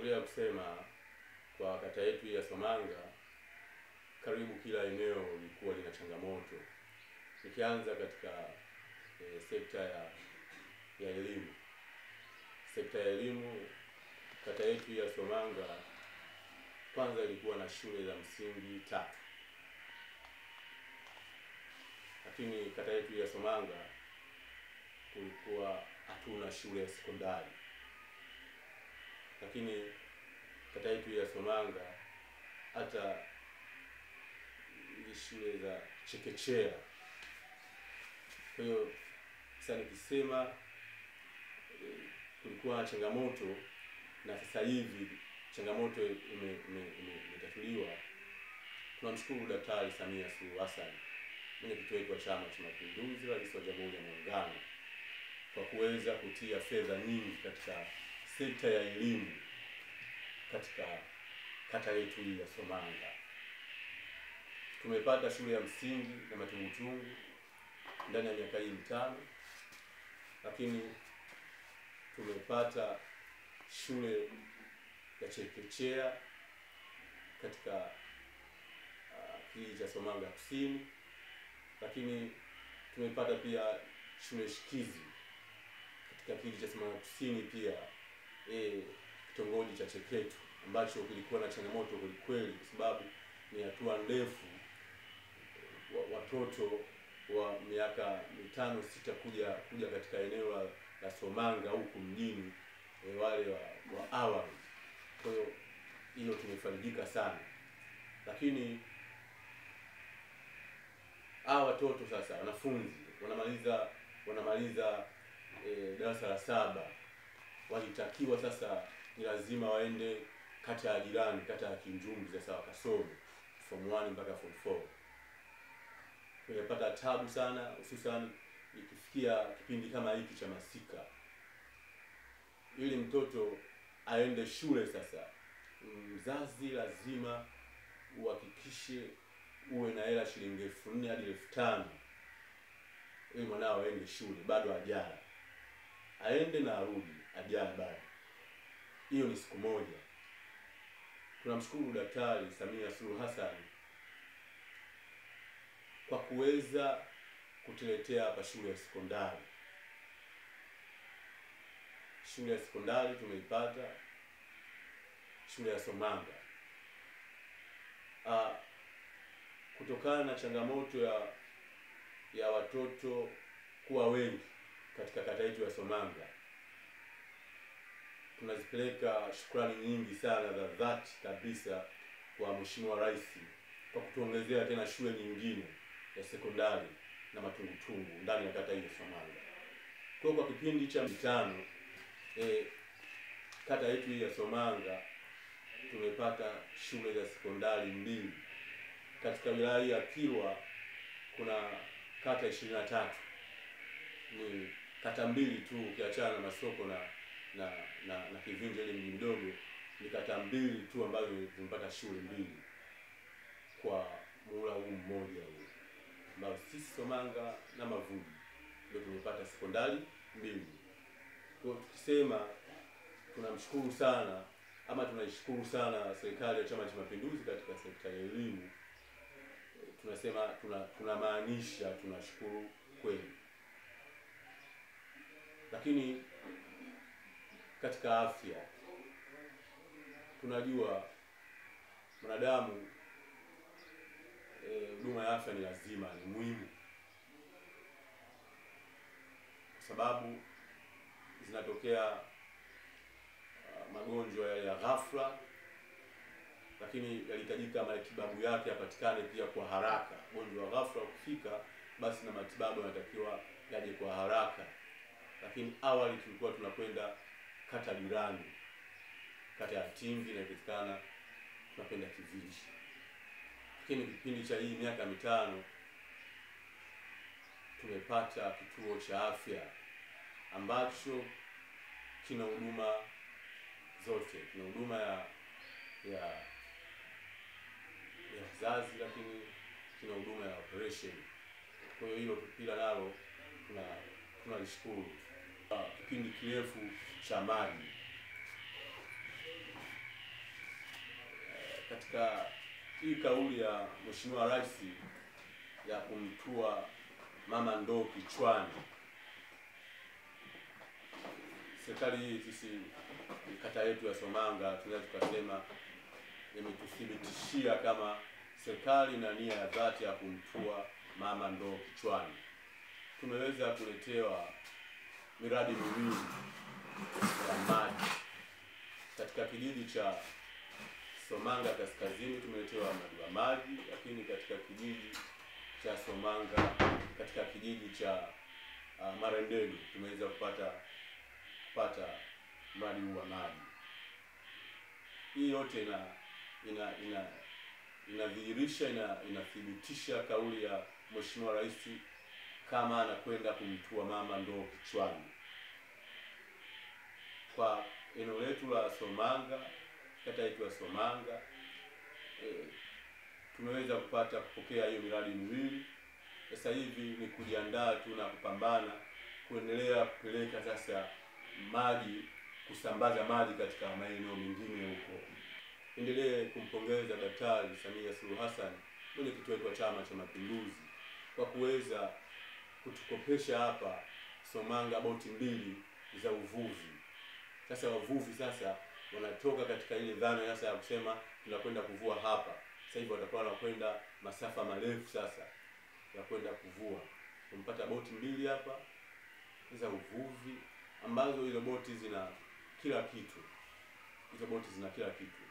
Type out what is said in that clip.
Tangulia kusema kwa kata yetu ya Somanga karibu kila eneo lilikuwa lina changamoto. Nikianza katika sekta ya elimu. Sekta ya elimu kata yetu ya Somanga kwanza ilikuwa na shule za msingi 3. Lakini kata yetu ya Somanga kulikuwa hatuna shule ya sekondari. Lakini kata yetu ya Somanga hata shule za chekechea. Kwa hiyo sasa nikisema kulikuwa na changamoto, na sasa hivi changamoto imetatuliwa. Tunamshukuru Daktari Samia Suluhu Hassan, mwenyekiti wetu wa Chama cha Mapinduzi, Rais wa Jamhuri ya Muungano, kwa kuweza kutia fedha nyingi katika sekta ya elimu katika kata yetu hii ya Somanga. Tumepata shule ya msingi na Matungutungu ndani ya miaka hii 5, lakini tumepata shule ya chekechea katika kijiji cha Somanga Kusini, lakini tumepata pia shule shikizi katika kijiji cha Somanga Kusini pia kitongoji cha Cheketu, ambacho kilikuwa na changamoto kweli, kwa sababu ni hatua ndefu watoto wa miaka 5-6 kuja katika eneo la Somanga huku mjini, wale wa awali. Kwa hiyo hilo tumefarijika sana. Lakini hawa watoto sasa, wanafunzi wanamaliza darasa la 7, walitakiwa sasa ni lazima waende kata ya jirani, kata ya Kinjumbi, sasa wakasome form 1 mpaka form 4. Tumepata tabu sana, hususan ikifikia kipindi kama hiki cha masika. Ili mtoto aende shule sasa, mzazi lazima uhakikishe uwe na hela shilingi 4,000 hadi 5,000 ili mwanao aende shule, bado ajala. Aende na arudi, ajala bado. Hiyo ni siku moja. Tunamshukuru Daktari Samia Suluhu Hassan kwa kuweza kutuletea hapa shule ya sekondari. Shule ya sekondari tumeipata, shule ya Somanga. Kutokana na changamoto ya watoto kuwa wengi katika kata yetu ya Somanga, tunazipeleka shukrani nyingi sana za dhati kabisa kwa Mheshimiwa Rais kwa kutuongezea tena shule nyingine ya sekondari na Matungutungu ndani ya kata hii ya Somanga. Kwa kipindi cha 5, kata yetu hii ya Somanga tumepata shule za sekondari 2. Katika wilaya ya Kilwa kuna kata 23. Ni kata 2 tu ukiachana na Masoko na Kivinje ile mji mdogo, ni kata 2 tu ambazo zimepata shule 2 kwa muhula huu mmoja huu. Na sisi Somanga na Mavudi ndio tumepata sekondari 2. Kwa tukisema tunamshukuru sana ama tunaishukuru sana serikali ya Chama cha Mapinduzi katika sekta ya elimu, tunasema tunamaanisha tunashukuru kweli. Lakini katika afya, tunajua mwanadamu, huduma ya afya ni lazima, ni muhimu, kwa sababu zinatokea magonjwa ya ghafla, lakini yalihitajika matibabu yake yapatikane pia kwa haraka. Gonjwa ghafla ukifika, basi na matibabu yanatakiwa yaje kwa haraka. Lakini awali tulikuwa tunakwenda kata jirani, kata ya Tingi, na ikitikana tunakwenda Kivinje. Lakini kipindi cha hii miaka 5 tumepata kituo cha afya ambacho kina huduma zote. Kina huduma ya uzazi, lakini kina huduma ya operation. Kwa hiyo hilo pia nalo tunalishukuru. Kipindi kirefu cha maji, katika hii kauli ya Mheshimiwa Rais ya kumtua mama ndoo kichwani, serikali hii, sisi kata yetu ya Somanga, tunaweza tukasema imetuthibitishia kama serikali na nia ya dhati ya kumtua mama ndoo kichwani. Tumeweza kuletewa miradi miwili ya maji katika kijiji cha Somanga Kaskazini, tumeletewa mradi wa maji, lakini katika kijiji cha Somanga, katika kijiji cha Marendeni tumeweza kupata mradi wa maji. Hii yote inadhihirisha inathibitisha kauli ya Mheshimiwa Rais kama anakwenda kumtua mama ndoo kichwani. Kwa eneo letu la Somanga, kata yetu ya Somanga, tumeweza kupokea hiyo miradi miwili. Sasa hivi ni kujiandaa tu na kupambana kuendelea kupeleka sasa maji, kusambaza maji katika maeneo mengine huko. Endelee kumpongeza Daktari Samia Suluhu Hassan, mwenyekiti wetu wa Chama cha Mapinduzi, kwa kuweza kutukopesha hapa Somanga boti mbili za uvuvi. Sasa wavuvi sasa wanatoka katika ile dhana sasa ya kusema tunakwenda kuvua hapa. Sasa hivi watakuwa wanakwenda masafa marefu sasa ya kwenda kuvua. Tumepata boti mbili hapa za uvuvi, ambazo hizo boti zina kila kitu. Hizo boti zina kila kitu.